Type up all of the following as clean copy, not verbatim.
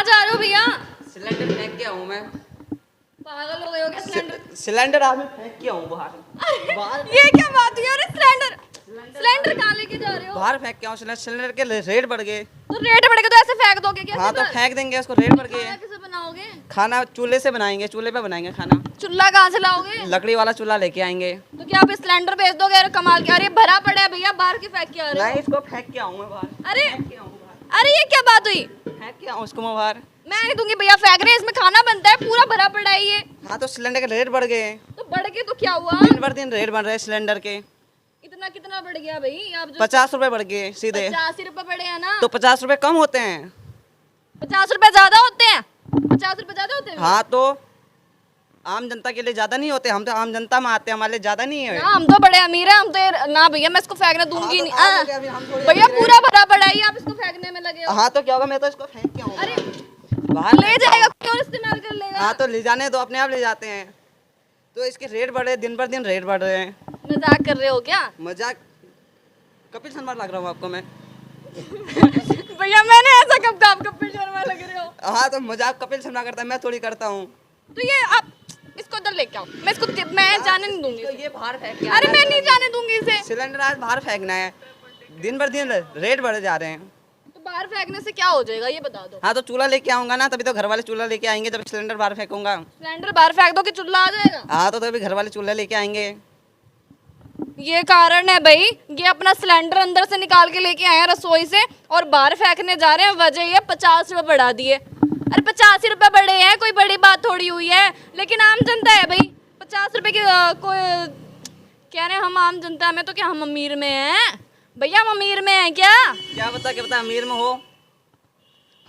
कहाँ जा रहे हो भैया? सिलेंडर फेंक के आऊँ मैं। पागल हो गए हो क्या? सिलेंडर आज मैं फेंक के आऊँ बाहर। ये क्या बात हुई? अरे सिलेंडर कहाँ लेके जा रहे हो? बाहर फेंक के आऊँ। सिलेंडर के रेट बढ़ गए। तो रेट बढ़ेगा तो ऐसे फेंक दोगे क्या? हाँ तो फेंक देंगे उसको, रेट बढ़ गए। खाना कैसे बनाओगे? खाना चूल्हे से बनाएंगे, चूल्हे पे बनाएंगे खाना। चूल्हा कहाँ से लाओगे? लकड़ी वाला चूल्हा लेके आएंगे। तो क्या आप सिलेंडर बेच दोगे? अरे कमाल के, अरे भरा पड़ा है भैया, बाहर के फेंक के आ रहे हो। नहीं, इसको फेंक के आऊँ मैं बाहर। अरे फेंक के आऊँ बाहर। अरे ये क्या बात हुई? फेंक के आऊँ उसको मैं बाहर। मैं नहीं दूंगी भैया, फेंक रहे हैं, इसमें खाना बनता है, पूरा भरा पड़ा है ये। हाँ तो सिलेंडर के रेट बढ़ गए। तो बढ़ के तो क्या हुआ? दिन भर दिन रेट बढ़ रहे हैं सिलेंडर के। इतना कितना बढ़ गया भाई? आप जो 50 रुपए बढ़ गए सीधे। 85 रुपए बढ़े हैं ना? तो 50 रुपए कम होते हैं। 50 रुपए ज्यादा होते हैं? 50 रुपए ज्यादा होते हैं? हाँ तो आम जनता के लिए ज्यादा नहीं होते? हम तो आम जनता में आते हैं, हमारे लिए ज्यादा नहीं है। ना हम तो बड़े अमीर हैं, हम तो ना भैया मैं इसको फेंकने दूंगी हाँ, नहीं। तो आप अभी हम थोड़ी भैया अमीर पूरा भरा पड़ा है, आप इसको फेंकने में लगे हो। हाँ तो क्या होगा, मैं तो इसको फेंक के आऊँ अरे बाहर। ले जाएगा क्यों? इस्तेमाल कर लेगा। हाँ तो ले जाने दो, अपने आप ले जाते हैं। तो इसके रेट बढ़ रहे, दिन पर दिन रेट बढ़ रहे हैं। मजाक कर रहे हो क्या? मजाक? कपिल शर्मा लग रहा हूँ आपको मैं? भैया मैंने ऐसा कब कहा? आप कपिल शर्मा लग रहे हो। हाँ तो मजाक कपिल शर्मा करता है, मैं थोड़ी करता हूँ। तो ये आप इसको उधर लेके आओ, मैं जाने नहीं दूंगी। तो ये बाहर फेंक के अरे मैं नहीं जाने दूंगी इसे। सिलेंडर आज बाहर फेंकना है, दिन भर दिन रेट बढ़ जा रहे हैं। तो बाहर फेंकने से क्या हो जाएगा ये बता दो। हाँ तो चूल्हा लेके आऊंगा ना, तभी तो घर वाले चूल्हा लेके आएंगे जब सिलेंडर बाहर फेंकूंगा। सिलेंडर बाहर फेंक दो कि चूल्हा आ जाएगा? हाँ तो तभी घर वाले चूल्हा लेके आएंगे। ये कारण है भाई, ये अपना सिलेंडर अंदर से निकाल के लेके आए हैं रसोई से और बाहर फेंकने जा रहे हैं। वजह ये 50 रुपए बढ़ा दिए। अरे 85 रुपए बढ़े हैं, कोई बड़ी बात थोड़ी हुई है। लेकिन आम जनता है भाई, 50 रुपए की कोई कह रहे हैं हम आम जनता में, तो क्या हम अमीर में हैं? भैया हम अमीर में हैं क्या? क्या पता अमीर में हो।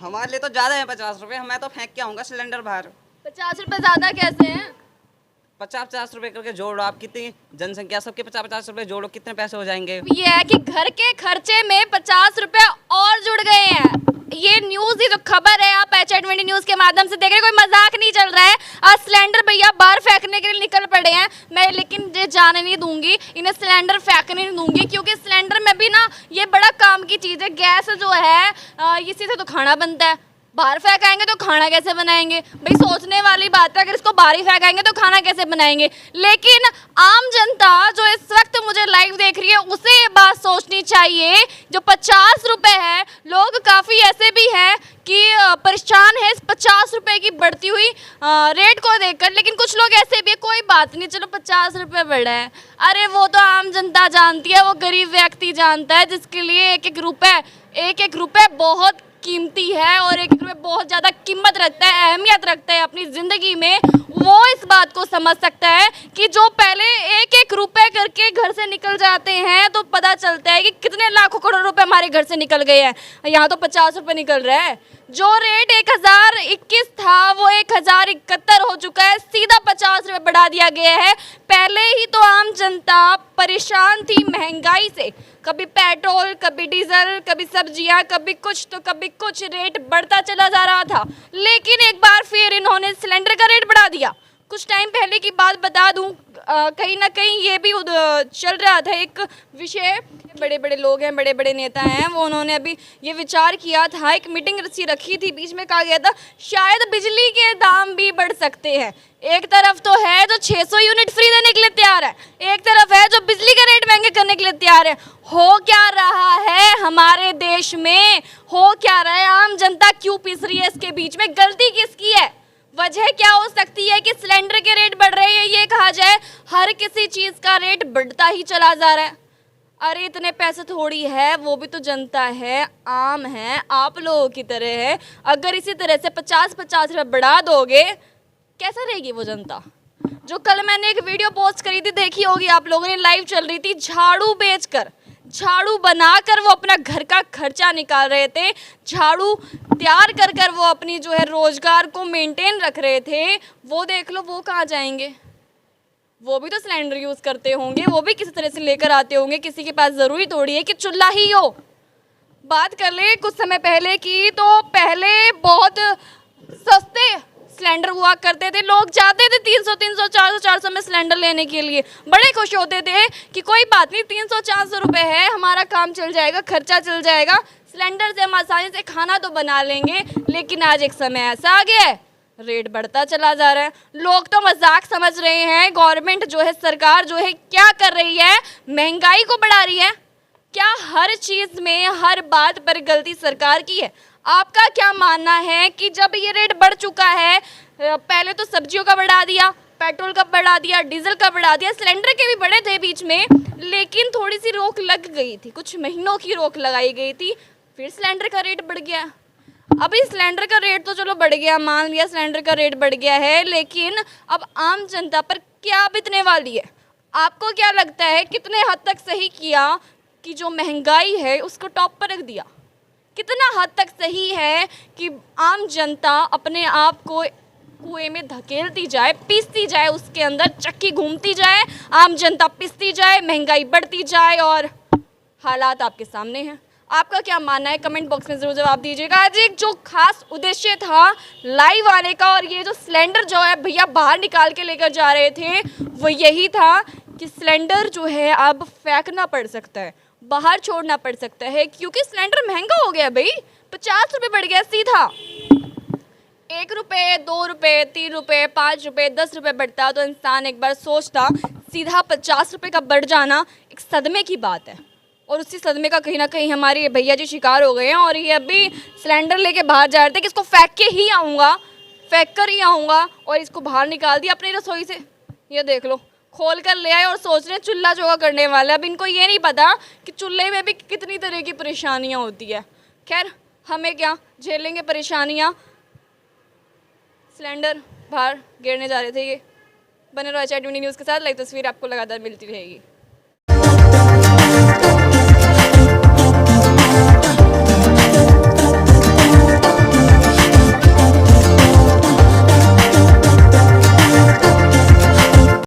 हमारे लिए तो ज्यादा है 50 रुपए। मैं तो फेंक के आऊंगा सिलेंडर बाहर। 50 रुपए ज्यादा कैसे हैं? 50-50 रुपए करके जोड़ो, आप कितनी जनसंख्या, सबके 50-50 रुपए जोड़ो, कितने पैसे हो जाएंगे? ये है कि घर के खर्चे में 50 रुपए और जुड़ गए हैं। ये न्यूज, ये जो खबर है आप HI20 न्यूज के माध्यम से देख रहे हैं, कोई मजाक नहीं चल रहा है। आज सिलेंडर भैया बाहर फेंकने के लिए निकल पड़े हैं। मैं लेकिन ये जाने नहीं दूंगी, इन्हें सिलेंडर फेंकने नहीं दूंगी, क्योंकि सिलेंडर में भी ना ये बड़ा काम की चीज है। गैस जो है इसी से तो खाना बनता है। बाहर फेंकाएंगे तो खाना कैसे बनाएंगे? भाई सोचने वाली बात है, अगर इसको बाहर ही फेंकाएंगे तो खाना कैसे बनाएंगे? लेकिन आम जनता जो इस वक्त मुझे लाइव देख रही है उसे ये बात सोचनी चाहिए, जो 50 रुपए है, लोग काफ़ी ऐसे भी हैं कि परेशान है इस 50 रुपए की बढ़ती हुई रेट को देखकर। लेकिन कुछ लोग ऐसे भी है, कोई बात नहीं, चलो 50 रुपए बढ़ा है। अरे वो तो आम जनता जानती है, वो गरीब व्यक्ति जानता है, जिसके लिए एक एक रुपए बहुत कीमती है और एक रुपये बहुत ज़्यादा कीमत रखता है, अहमियत रखता है अपनी ज़िंदगी में। वो इस बात को समझ सकता है कि जो पहले एक रुपए करके घर से निकल जाते हैं तो पता चलता है कि कितने लाखों करोड़ रुपए हमारे घर से निकल गए हैं। यहाँ तो 50 रुपये निकल रहा है। जो रेट 1021 था वो 1071 हो चुका है, सीधा 50 रुपये बढ़ा दिया गया है। पहले ही तो आम जनता परेशान थी महंगाई से, कभी पेट्रोल, कभी डीजल, कभी सब्जियां, कभी कुछ तो कभी कुछ, रेट बढ़ता चला जा रहा था। लेकिन एक बार फिर इन्होंने सिलेंडर का रेट बढ़ा दिया। कुछ टाइम पहले की बात बता दूं, कहीं ना कहीं ये भी चल रहा था एक विषय, बड़े बड़े लोग हैं, बड़े बड़े नेता हैं, वो उन्होंने अभी ये विचार किया था, एक मीटिंग रखी थी, बीच में कहा गया था शायद बिजली के दाम भी बढ़ सकते हैं। एक तरफ तो है जो 600 यूनिट फ्री देने के लिए तैयार है, एक तरफ है जो बिजली के रेट महंगे करने के लिए तैयार है। हो क्या रहा है हमारे देश में? हो क्या रहा है? आम जनता क्यों पिस रही है? इसके बीच में गलती किसकी है? वजह क्या हो सकती है कि सिलेंडर के रेट बढ़ रहे हैं? ये कहा जाए हर किसी चीज़ का रेट बढ़ता ही चला जा रहा है। अरे इतने पैसे थोड़ी है, वो भी तो जनता है, आम है, आप लोगों की तरह है। अगर इसी तरह से 50-50 रुपये बढ़ा दोगे, कैसा रहेगी वो जनता? जो कल मैंने एक वीडियो पोस्ट करी थी, देखी होगी आप लोगों ने, लाइव चल रही थी, झाड़ू बेचकर, झाड़ू बनाकर वो अपना घर का खर्चा निकाल रहे थे, झाड़ू तैयार कर वो अपनी जो है रोजगार को मेंटेन रख रहे थे। वो देख लो वो कहाँ जाएंगे? वो भी तो सिलेंडर यूज़ करते होंगे, वो भी किसी तरह से लेकर आते होंगे, किसी के पास ज़रूरी थोड़ी है कि चूल्हा ही हो। बात कर ले कुछ समय पहले की, तो पहले बहुत सस्ते सिलेंडर हुआ करते थे, लोग जाते थे 300, 400 में सिलेंडर लेने के लिए, बड़े खुश होते थे कि कोई बात नहीं 300-400 रुपये है, हमारा काम चल जाएगा, खर्चा चल जाएगा, सिलेंडर से हम आसानी से खाना तो बना लेंगे, लेकिन आज एक समय ऐसा आ गया है, रेट बढ़ता चला जा रहा है। लोग तो मजाक समझ रहे हैं, गवर्नमेंट जो है, सरकार जो है क्या कर रही है, महंगाई को बढ़ा रही है। क्या हर चीज़ में, हर बात पर गलती सरकार की है? आपका क्या मानना है कि जब ये रेट बढ़ चुका है, पहले तो सब्जियों का बढ़ा दिया, पेट्रोल का बढ़ा दिया, डीजल का बढ़ा दिया, सिलेंडर के भी बढ़े थे बीच में, लेकिन थोड़ी सी रोक लग गई थी, कुछ महीनों की रोक लगाई गई थी, फिर सिलेंडर का रेट बढ़ गया। अभी सिलेंडर का रेट तो चलो बढ़ गया, मान लिया सिलेंडर का रेट बढ़ गया है, लेकिन अब आम जनता पर क्या बीतने वाली है? आपको क्या लगता है कितने हद तक सही किया कि जो महंगाई है उसको टॉप पर रख दिया? कितना हद तक सही है कि आम जनता अपने आप को कुएं में धकेलती जाए, पीसती जाए, उसके अंदर चक्की घूमती जाए, आम जनता पिसती जाए, महंगाई बढ़ती जाए, और हालात आपके सामने हैं। आपका क्या मानना है? कमेंट बॉक्स में ज़रूर जवाब दीजिएगा। आज एक जो खास उद्देश्य था लाइव आने का, और ये जो सिलेंडर जो है भैया बाहर निकाल के लेकर जा रहे थे, वो यही था कि सिलेंडर जो है अब फेंकना पड़ सकता है, बाहर छोड़ना पड़ सकता है, क्योंकि सिलेंडर महंगा हो गया भाई। 50 रुपये बढ़ गया सीधा। 1 रुपये, 2 रुपये, 3 रुपये, 5 रुपये, 10 रुपये बढ़ता तो इंसान एक बार सोचता। सीधा 50 रुपये का बढ़ जाना एक सदमे की बात है, और उसी सदमे का कहीं ना कहीं हमारे भैया जी शिकार हो गए हैं। और ये अभी सिलेंडर लेके बाहर जा रहे थे कि इसको फेंक के ही आऊँगा, फेंक कर ही आऊँगा, और इसको बाहर निकाल दिया अपनी रसोई से। ये देख लो, खोल कर ले आए और सोच रहे हैं चूल्हा चौका करने वाला। अब इनको ये नहीं पता कि चूल्हे में भी कितनी तरह की परेशानियाँ होती है। खैर, हमें क्या, झेलेंगे परेशानियाँ। सिलेंडर बाहर गिरने जा रहे थे ये। बने रहो HID न्यूज़ के साथ, लाइव तस्वीर आपको लगातार मिलती रहेगी।